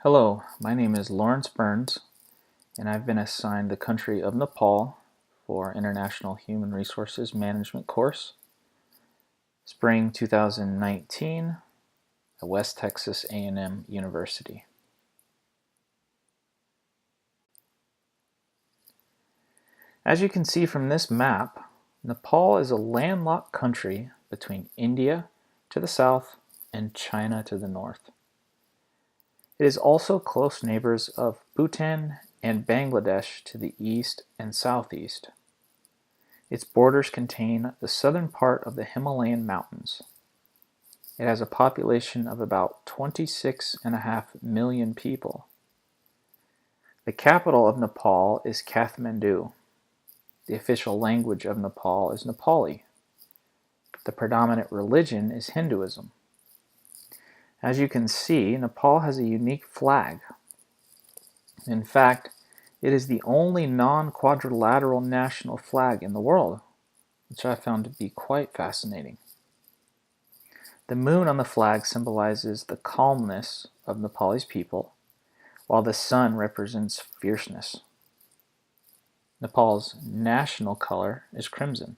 Hello, my name is Lawrence Burns, and I've been assigned the country of Nepal for International Human Resources Management course, Spring 2019 at West Texas A&M University. As you can see from this map, Nepal is a landlocked country between India to the south and China to the north. It is also close neighbors of Bhutan and Bangladesh to the east and southeast. Its borders contain the southern part of the Himalayan mountains. It has a population of about 26.5 million people. The capital of Nepal is Kathmandu. The official language of Nepal is Nepali. The predominant religion is Hinduism. As you can see, Nepal has a unique flag. In fact, it is the only non-quadrilateral national flag in the world, which I found to be quite fascinating. The moon on the flag symbolizes the calmness of Nepalese people, while the sun represents fierceness. Nepal's national color is crimson.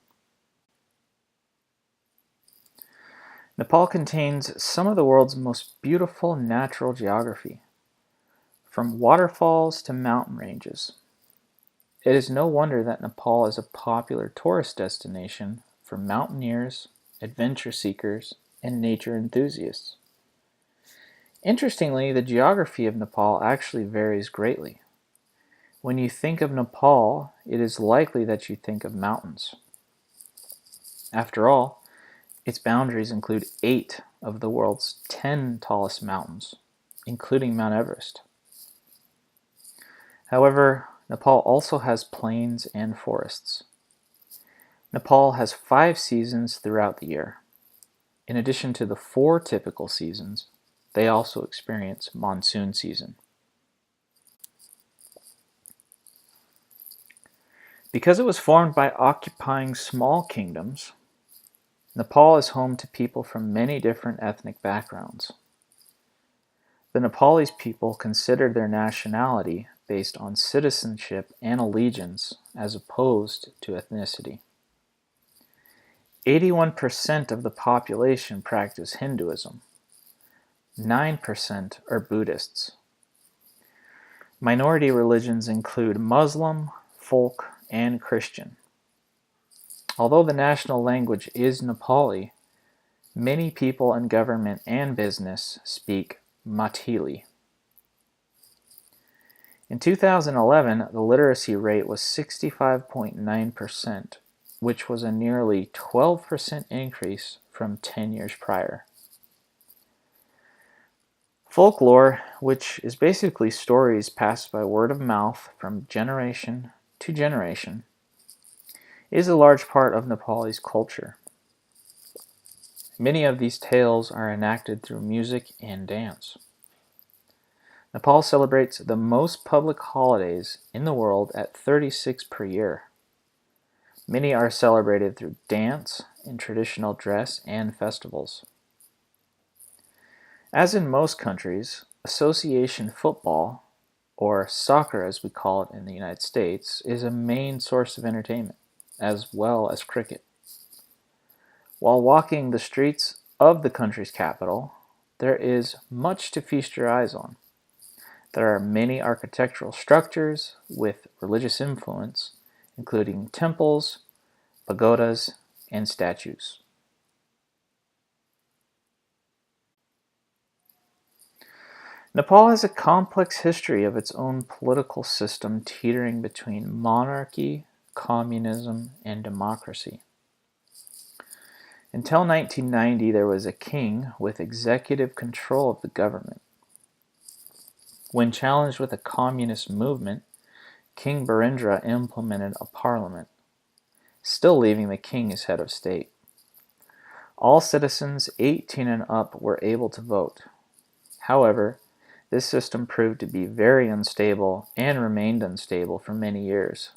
Nepal contains some of the world's most beautiful natural geography, from waterfalls to mountain ranges. It is no wonder that Nepal is a popular tourist destination for mountaineers, adventure seekers, and nature enthusiasts. Interestingly, the geography of Nepal actually varies greatly. When you think of Nepal, it is likely that you think of mountains. After all, its boundaries include 8 of the world's 10 tallest mountains, including Mount Everest. However, Nepal also has plains and forests. Nepal has 5 seasons throughout the year. In addition to the 4 typical seasons, they also experience monsoon season. Because it was formed by occupying small kingdoms, Nepal is home to people from many different ethnic backgrounds. The Nepalese people consider their nationality based on citizenship and allegiance as opposed to ethnicity. 81% of the population practice Hinduism. 9% are Buddhists. Minority religions include Muslim, folk, and Christian. Although the national language is Nepali, many people in government and business speak Maithili. In 2011, the literacy rate was 65.9%, which was a nearly 12% increase from 10 years prior. Folklore, which is basically stories passed by word of mouth from generation to generation, is a large part of Nepalese culture. Many of these tales are enacted through music and dance. Nepal celebrates the most public holidays in the world at 36 per year. Many are celebrated through dance, in traditional dress, and festivals. As in most countries, association football, or soccer as we call it in the United States, is a main source of entertainment, as well as cricket. While walking the streets of the country's capital, there is much to feast your eyes on. There are many architectural structures with religious influence, including temples, pagodas, and statues. Nepal has a complex history of its own political system teetering between monarchy, communism, and democracy. Until 1990, there was a king with executive control of the government. When challenged with a communist movement, King Birendra implemented a parliament, still leaving the king as head of state. All citizens 18 and up were able to vote. However, this system proved to be very unstable and remained unstable for many years.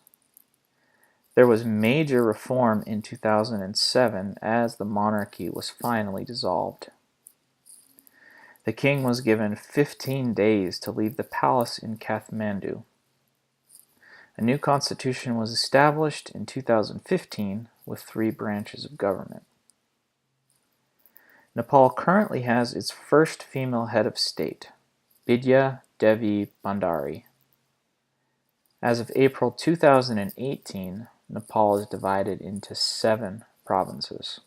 There was major reform in 2007 as the monarchy was finally dissolved. The king was given 15 days to leave the palace in Kathmandu. A new constitution was established in 2015 with 3 branches of government. Nepal currently has its first female head of state, Bidya Devi Bhandari. As of April 2018, Nepal is divided into 7 provinces.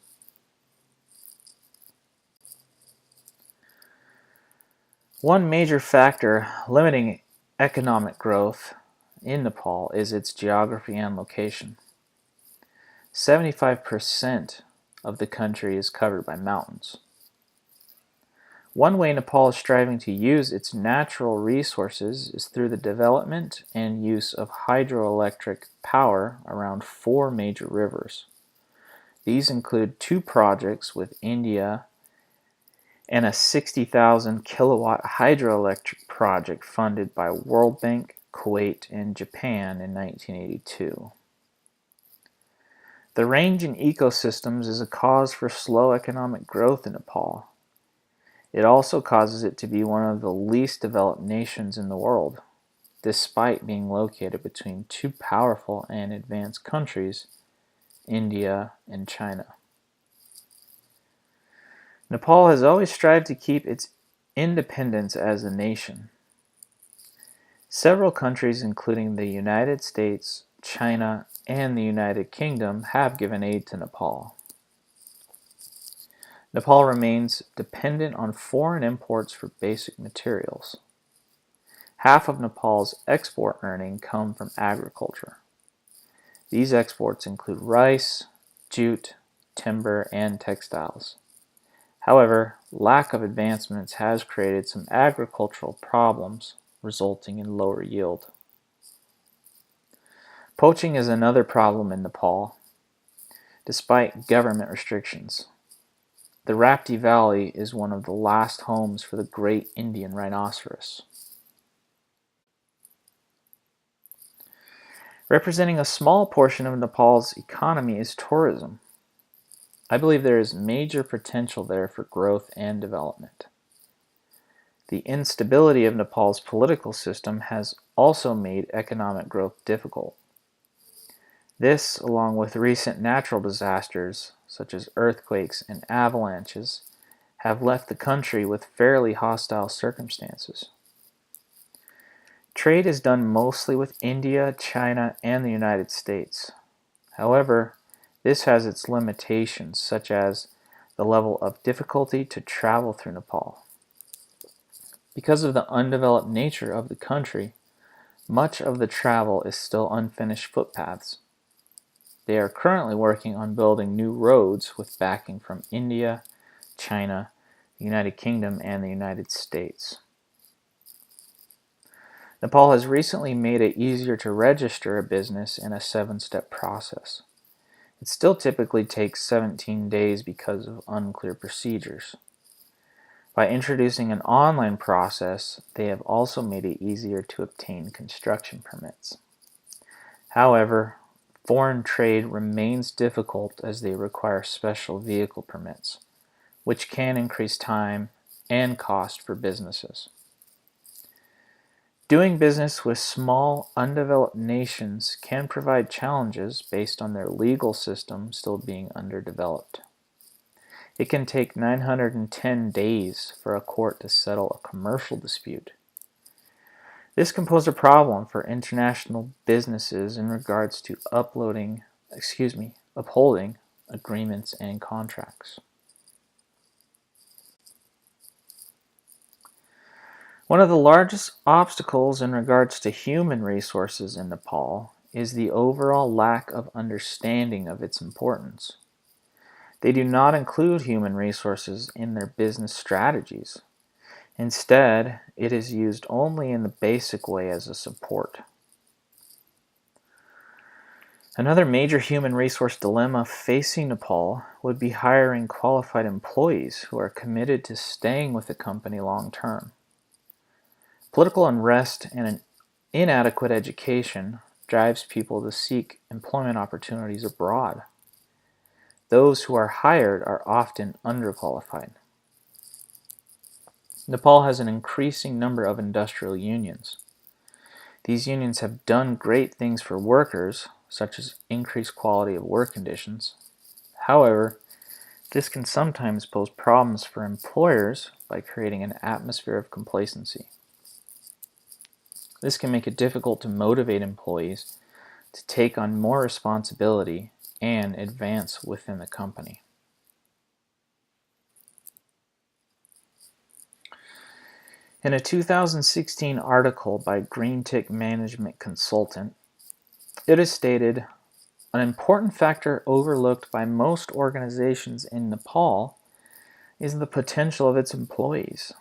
One major factor limiting economic growth in Nepal is its geography and location. 75% of the country is covered by mountains. One way Nepal is striving to use its natural resources is through the development and use of hydroelectric power around 4 major rivers. These include 2 projects with India and a 60,000 kilowatt hydroelectric project funded by World Bank, Kuwait, and Japan in 1982. The range in ecosystems is a cause for slow economic growth in Nepal. It also causes it to be one of the least developed nations in the world, despite being located between 2 powerful and advanced countries, India and China. Nepal has always strived to keep its independence as a nation. Several countries, including the United States, China, and the United Kingdom, have given aid to Nepal. Nepal remains dependent on foreign imports for basic materials. Half of Nepal's export earning come from agriculture. These exports include rice, jute, timber, and textiles. However, lack of advancements has created some agricultural problems, resulting in lower yield. Poaching is another problem in Nepal, despite government restrictions. The Rapti Valley is one of the last homes for the great Indian rhinoceros. Representing a small portion of Nepal's economy is tourism. I believe there is major potential there for growth and development. The instability of Nepal's political system has also made economic growth difficult. This, along with recent natural disasters, such as earthquakes and avalanches, have left the country with fairly hostile circumstances. Trade is done mostly with India, China, and the United States. However, this has its limitations, such as the level of difficulty to travel through Nepal. Because of the undeveloped nature of the country, much of the travel is still unfinished footpaths. They are currently working on building new roads with backing from India, China, the United Kingdom, and the United States. Nepal has recently made it easier to register a business in a 7-step process. It still typically takes 17 days because of unclear procedures. By introducing an online process, they have also made it easier to obtain construction permits. However, foreign trade remains difficult as they require special vehicle permits, which can increase time and cost for businesses. Doing business with small, undeveloped nations can provide challenges based on their legal system still being underdeveloped. It can take 910 days for a court to settle a commercial dispute. This can pose a problem for international businesses in regards to upholding agreements and contracts. One of the largest obstacles in regards to human resources in Nepal is the overall lack of understanding of its importance. They do not include human resources in their business strategies. Instead, it is used only in the basic way as a support. Another major human resource dilemma facing Nepal would be hiring qualified employees who are committed to staying with the company long term. Political unrest and an inadequate education drives people to seek employment opportunities abroad. Those who are hired are often underqualified. Nepal has an increasing number of industrial unions. These unions have done great things for workers, such as increased quality of work conditions. However, this can sometimes pose problems for employers by creating an atmosphere of complacency. This can make it difficult to motivate employees to take on more responsibility and advance within the company. In a 2016 article by Green Tick Management Consultant, it is stated, an important factor overlooked by most organizations in Nepal is the potential of its employees.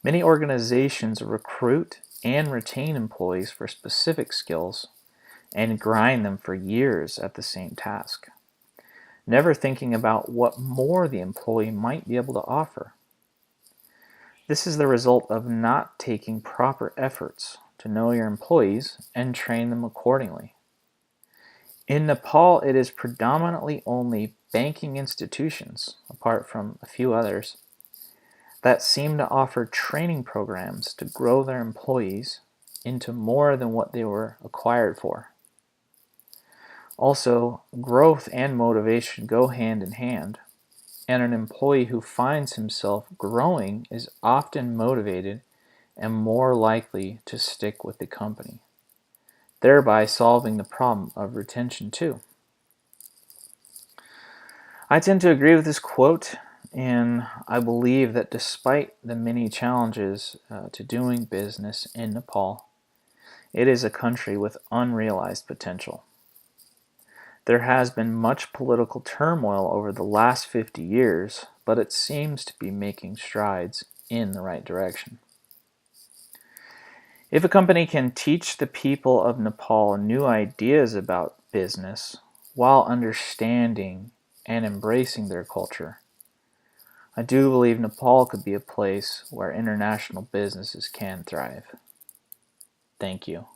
Many organizations recruit and retain employees for specific skills and grind them for years at the same task, never thinking about what more the employee might be able to offer. This is the result of not taking proper efforts to know your employees and train them accordingly. In Nepal, it is predominantly only banking institutions, apart from a few others, that seem to offer training programs to grow their employees into more than what they were acquired for. Also, growth and motivation go hand in hand, and an employee who finds himself growing is often motivated and more likely to stick with the company, thereby solving the problem of retention too. I tend to agree with this quote, and I believe that despite the many challenges to doing business in Nepal, it is a country with unrealized potential. There has been much political turmoil over the last 50 years, but it seems to be making strides in the right direction. If a company can teach the people of Nepal new ideas about business while understanding and embracing their culture, I do believe Nepal could be a place where international businesses can thrive. Thank you.